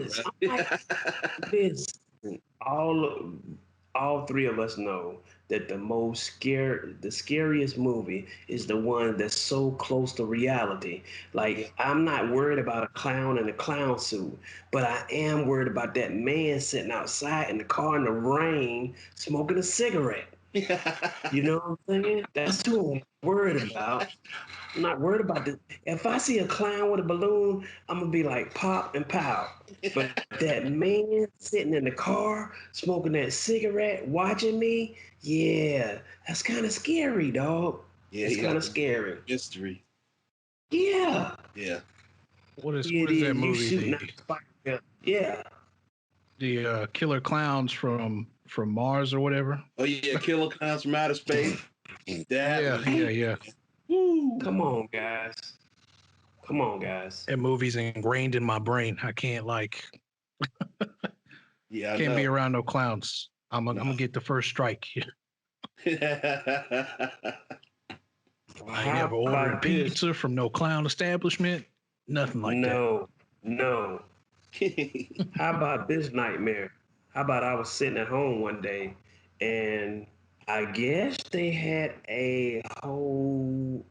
is. I'm like, this. All three of us know that the scariest movie is the one that's so close to reality. Like, I'm not worried about a clown in a clown suit, but I am worried about that man sitting outside in the car in the rain smoking a cigarette. You know what I'm saying? That's who I'm worried about. I'm not worried about this. If I see a clown with a balloon, I'm gonna be like pop and pow. But that man sitting in the car, smoking that cigarette, watching me, yeah, that's kind of scary, dog. Yeah, It's he kind got of scary. mystery. Yeah, Yeah. it What is that is. You movie? shooting at the spider. Yeah. The killer clowns from Mars or whatever. Oh yeah, Killer Clowns from Outer Space. That Yeah, was yeah. woo. Come on, guys. Come on, guys. That movie's ingrained in my brain. I can't Yeah, I can't be know. around no clowns. I'm gonna get the first strike. I ain't How never ordered about this? pizza from no clown establishment. Nothing like that. No. How about this nightmare? How about I was sitting at home one day and I guess they had a whole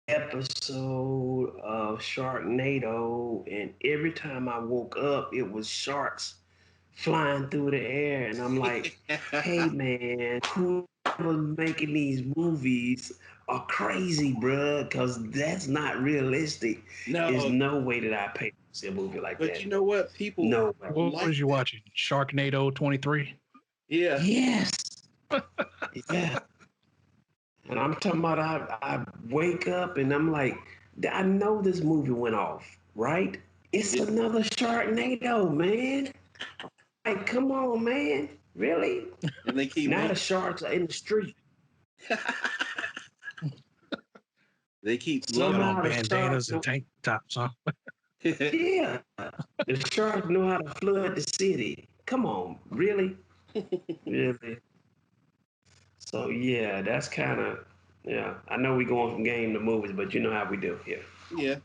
episode of Sharknado, and every time I woke up, it was sharks flying through the air. And I'm like, hey man, whoever's making these movies are crazy, bruh, because that's not realistic. There's No, no way that I pay to see a movie like but that. you know what? People No. What like was you that. watching? Sharknado 23? Yeah. Yes. Yeah. And I'm talking about I wake up and I'm like, I know this movie went off, right? It's Yeah. another Sharknado, man. Like, come on, man. Really? And they keep Now the making sharks are in the street. they keep Got loving on Somehow the bandanas sharks and know, tank tops, huh? it. yeah. The sharks know how to flood the city. Come on, really? Really? So yeah, that's kind of yeah. I know we going from game to movies, but you know how we do here. Yeah.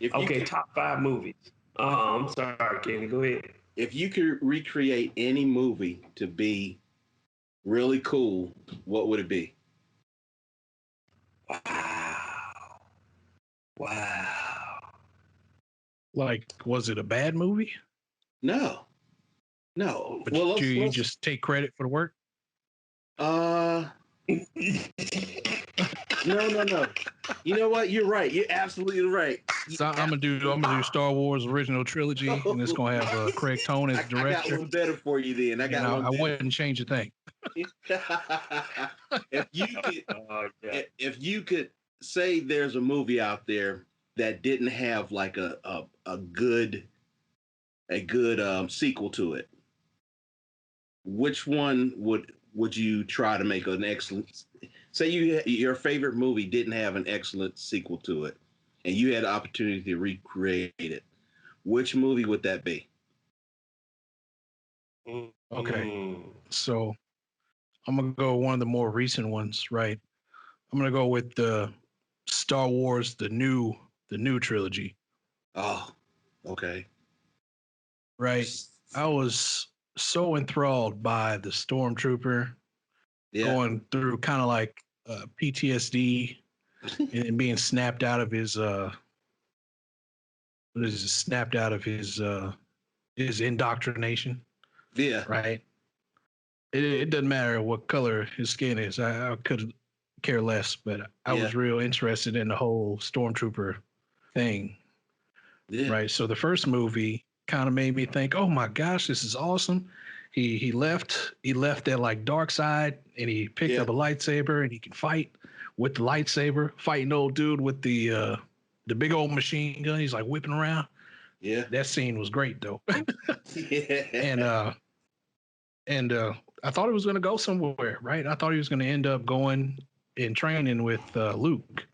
If you Okay, could top five movies. I'm sorry, Kenny. Go ahead. if you could recreate any movie to be really cool, what would it be? Wow. Wow. Like, was it a bad movie? No. No. But Well, you let's just take credit for the work? uh no. You know what? You're right. You're absolutely right. So I'm gonna do Star Wars original trilogy, and it's gonna have Craig Tone as I got director, one better for you then. I and got one I better. wouldn't change a thing. if you could Yeah. if you could say there's a movie out there that didn't have like a good sequel to it, which one would you try to make an excellent? Say your favorite movie didn't have an excellent sequel to it, and you had the opportunity to recreate it. Which movie would that be? Okay, so I'm gonna go one of the more recent ones, right? I'm gonna go with the Star Wars, the new trilogy, Oh, okay. right? I was so enthralled by the stormtrooper Yeah. going through kind of like PTSD and being snapped out of his snapped out of his indoctrination, Yeah. right? It doesn't matter what color his skin is. I could care less, but I Yeah. was real interested in the whole stormtrooper thing, Yeah. right? So the first movie kind of made me think, oh my gosh, this is awesome. He left that like dark side and he picked Yeah. up a lightsaber and he can fight with the lightsaber, fighting old dude with the big old machine gun. He's like whipping around. Yeah. That scene was great though. Yeah. and I thought it was going to go somewhere, right? I thought he was going to end up going in training with Luke,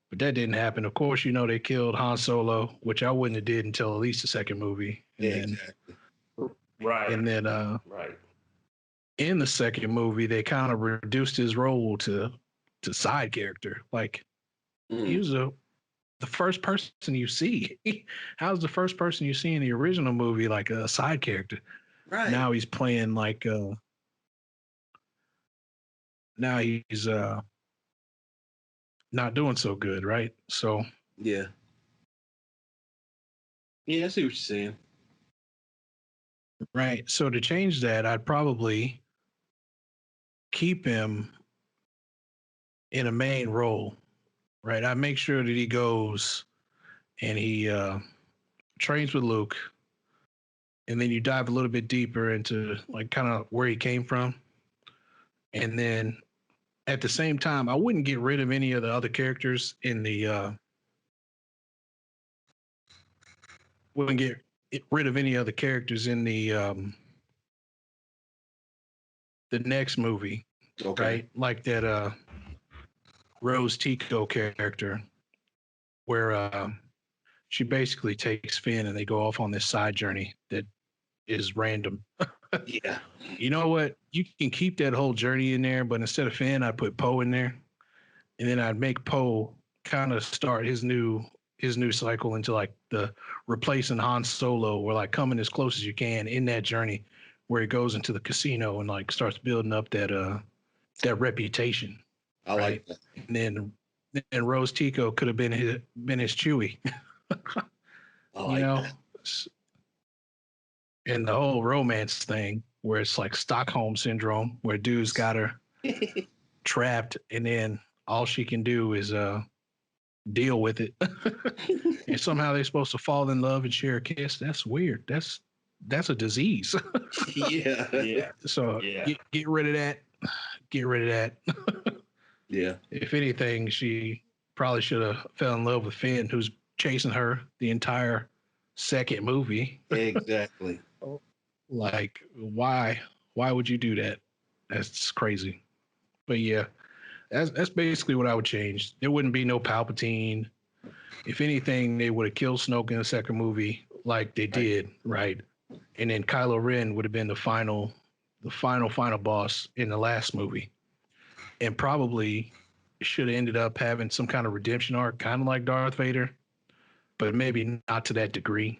but that didn't happen. Of course, you know they killed Han Solo, which I wouldn't have did until at least the second movie, and Yeah, then exactly. Right. and then Right. in the second movie they kind of reduced his role to side character. Like he was a the first person you see. How's the first person you see in the original movie like a side character? Right. Now he's playing like now he's not doing so good, right? So Yeah. Yeah, I see what you're saying. right. So to change that, I'd probably keep him in a main role, right? I make sure that he goes and he trains with Luke, and then you dive a little bit deeper into like kind of where he came from, and then at the same time, I wouldn't get rid of any of the other characters in the wouldn't get rid of any other characters in the next movie, Okay. right? Like that Rose Tico character, where she basically takes Finn and they go off on this side journey that is random. Yeah. You know what? You can keep that whole journey in there, but instead of Finn, I'd put Poe in there, and then I'd make Poe kind of start his new cycle into like the replacing Han Solo, or like coming as close as you can in that journey, where he goes into the casino and like starts building up that reputation, I like right? that. And then Rose Tico could have been his Chewie, I you like know, that. and the whole romance thing where it's like Stockholm syndrome, where dude's got her trapped, and then all she can do is deal with it. And somehow they're supposed to fall in love and share a kiss. That's weird. That's a disease. Yeah. Yeah, So yeah. get rid of that. Get rid of that. Yeah. If anything, she probably should have fell in love with Finn, who's chasing her the entire second movie. Exactly. Like, why would you do that? That's crazy. But yeah, that's basically what I would change. There wouldn't be no Palpatine. If anything, they would have killed Snoke in the second movie, like they Right. did, right? And then Kylo Ren would have been final boss in the last movie, and probably should have ended up having some kind of redemption arc, kind of like Darth Vader, but maybe not to that degree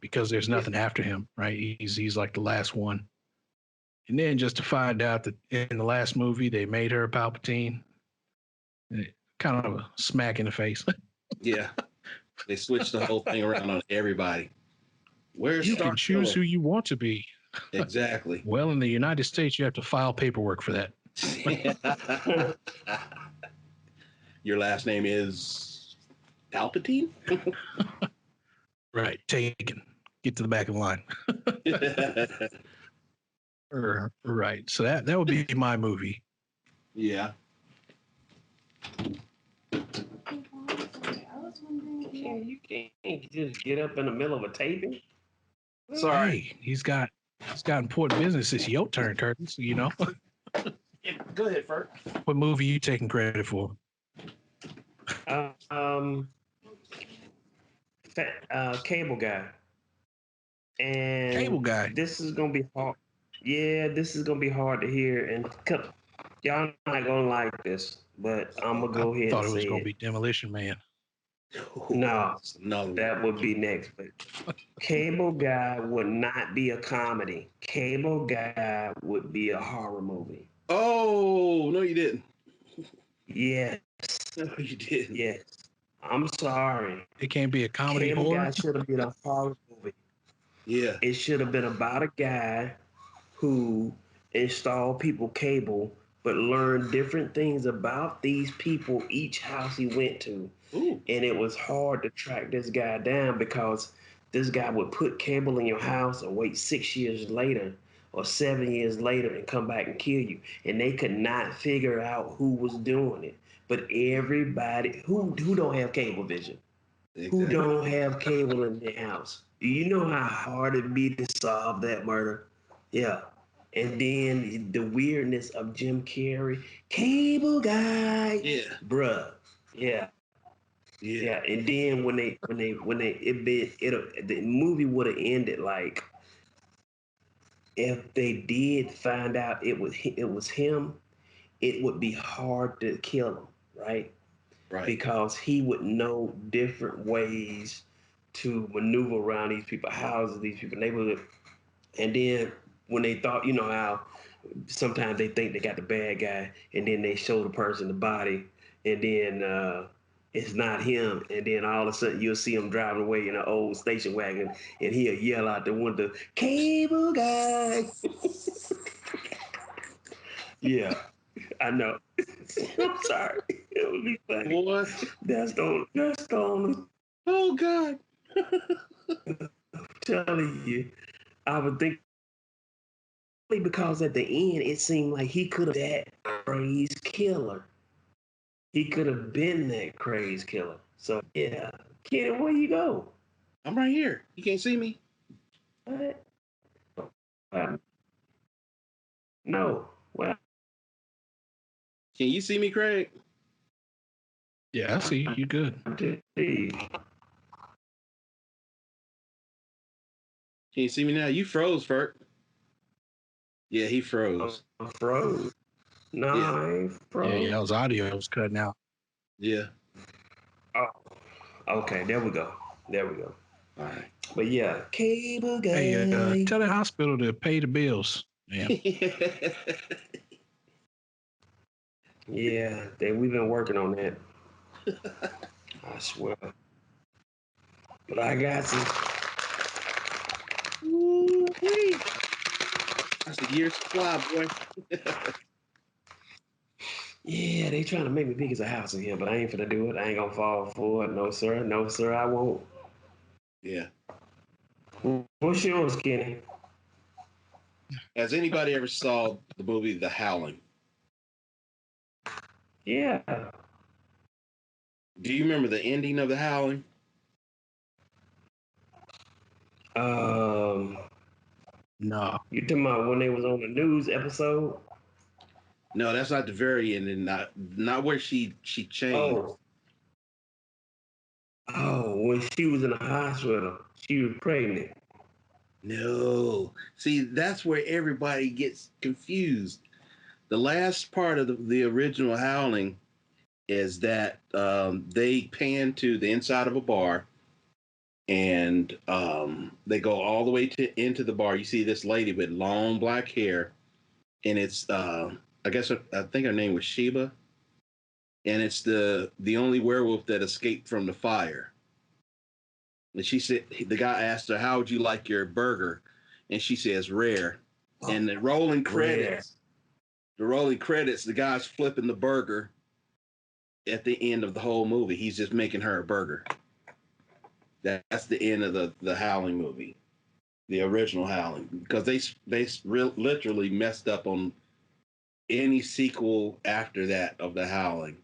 because there's Yeah. nothing after him, right? He's like the last one. And then just to find out that in the last movie they made her a Palpatine, kind of a smack in the face. Yeah. They switched the whole thing around on everybody. Where's You Star can choose Killer? who you want to be. Exactly. Well, in the United States, you have to file paperwork for that. Your last name is Palpatine? Right. Taken. Get to the back of the line. Right. So that would be my movie. Yeah. Yeah, you can't just get up in the middle of a taping. Sorry. Hey, he's got important business. It's your turn, Curtis. You know, Yeah, go ahead, first. what movie you taking credit for? Um, Cable Guy, Cable and Guy. this is gonna be hard. Yeah, this is gonna be hard to hear, and y'all not gonna like this, but I'm gonna I go ahead thought and it was say going to it. be Demolition Man. No, No. that would be next. But Cable Guy would not be a comedy. Cable Guy would be a horror movie. Oh, no, you didn't. Yes, No, you didn't. yes. I'm sorry. It can't be a comedy Cable Guy horror. should have been a horror movie. Yeah. It should have been about a guy who installed people cable, but learned different things about these people each house he went to. Ooh. And it was hard to track this guy down because this guy would put cable in your house and wait 6 years later or 7 years later and come back and kill you. And they could not figure out who was doing it. But everybody who don't have cable vision, who Exactly. don't have cable in their house. Do you know how hard it'd be to solve that murder? Yeah. And then the weirdness of Jim Carrey, cable guy, Yeah. bruh. Yeah, Yeah. yeah. And then the movie would have ended like if they did find out it was him, it would be hard to kill him, right? Right. because he would know different ways to maneuver around these people's houses, these people's neighborhood. And then when they thought, you know how sometimes they think they got the bad guy, and then they show the person the body, and then it's not him, and then all of a sudden you'll see him driving away in an old station wagon, and he'll yell out the window, "Cable guy!" Yeah, I know. I'm sorry. It would be funny. What? That's the only Oh God. telling you. I would think because at the end it seemed like he could have that crazy killer. He could have been that crazy killer. So yeah, Kenny, where you go? I'm right here. You can't see me. What? No. Well, Can you see me, Craig? Yeah, I see you good. see. Can you see me now? You froze, Fert. Yeah, he froze. Froze. No, Yeah. I ain't Yeah, froze. y'all's audio was cutting out. Yeah. Oh, okay. There we go. There we go. All right. But yeah, cable Hey, guy. tell the hospital to pay the bills. Yeah. Yeah, we've been working on that. I swear. But I got some. Ooh-wee. That's a year's supply, boy. Yeah, they trying to make me big as a house in here, but I ain't finna do it. I ain't gonna fall for it. No, sir. No, sir, I won't. Yeah. What's yours, Kenny? Has anybody ever saw the movie The Howling? Yeah. Do you remember the ending of The Howling? Um, No. you talking about when they was on the news episode? No, that's not the very end, and not where she changed. Oh, when she was in the hospital, she was pregnant. No. See, that's where everybody gets confused. The last part of the original Howling is that they pan to the inside of a bar, and they go all the way into the bar. You see this lady with long black hair, and it's I guess I think her name was Sheba, and it's the only werewolf that escaped from the fire. And she said the guy asked her, "How would you like your burger?" And she says, "Rare." And Rare. the rolling credits, the guy's flipping the burger at the end of the whole movie. He's just making her a burger. That's the end of the Howling movie, the original Howling, because literally messed up on any sequel after that of the Howling.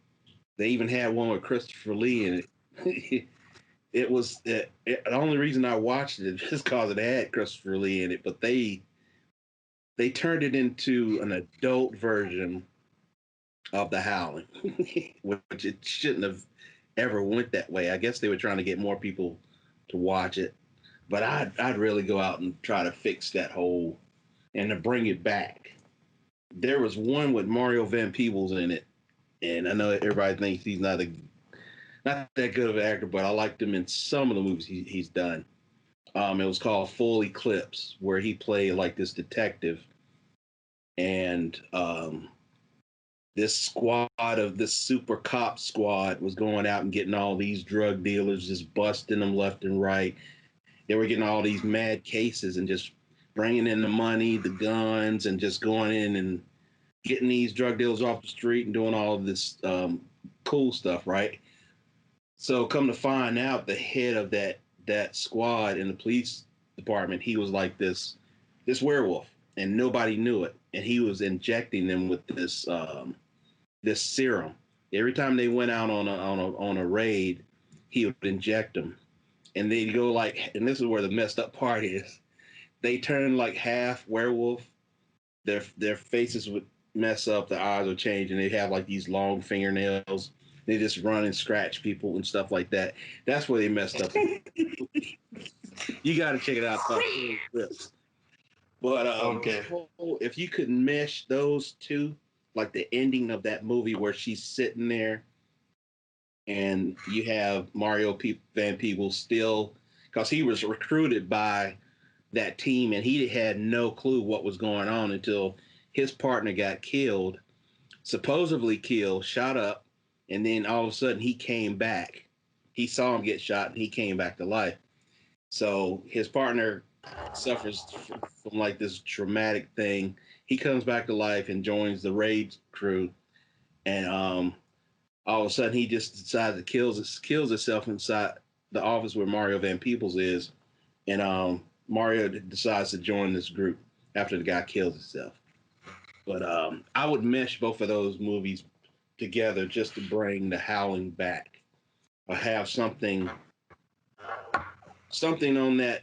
They even had one with Christopher Lee in it. The only reason I watched it is because it had Christopher Lee in it, but they turned it into an adult version of the Howling, which it shouldn't have ever went that way. I guess they were trying to get more people to watch it, but I'd really go out and try to fix that hole and to bring it back. There was one with Mario Van Peebles in it, and I know everybody thinks he's not that good of an actor, but I liked him in some of the movies he's done. It was called Full Eclipse, where he played like this detective, and this squad of this super cop squad was going out and getting all these drug dealers, just busting them left and right. They were getting all these mad cases and just bringing in the money, the guns, and just going in and getting these drug dealers off the street and doing all of this cool stuff, right? So come to find out, the head of that squad in the police department, he was like this werewolf, and nobody knew it, and he was injecting them with this serum. Every time they went out on a raid, he would inject them, and they'd go like, and this is where the messed up part is. They turn like half werewolf. Their faces would mess up. Their eyes would change, and they have like these long fingernails. They just run and scratch people and stuff like that. That's where they messed up. You got to check it out. But Okay. if you could mesh those two, like the ending of that movie where she's sitting there and you have Van Peebles still, because he was recruited by that team, and he had no clue what was going on until his partner got killed, supposedly killed, shot up, and then all of a sudden he came back. He saw him get shot, and he came back to life. So his partner suffers from like this traumatic thing. He comes back to life and joins the raid crew, and all of a sudden he just decides to kills himself inside the office where Mario Van Peebles is, and Mario decides to join this group after the guy kills himself. But I would mesh both of those movies together just to bring the Howling back, or have something on that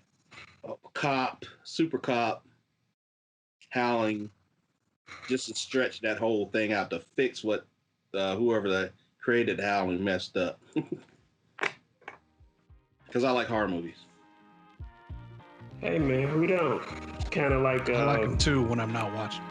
super cop Howling, just to stretch that whole thing out to fix what whoever that created Howling messed up. Because I like horror movies. Hey man, who don't? Kind of like I like them too when I'm not watching.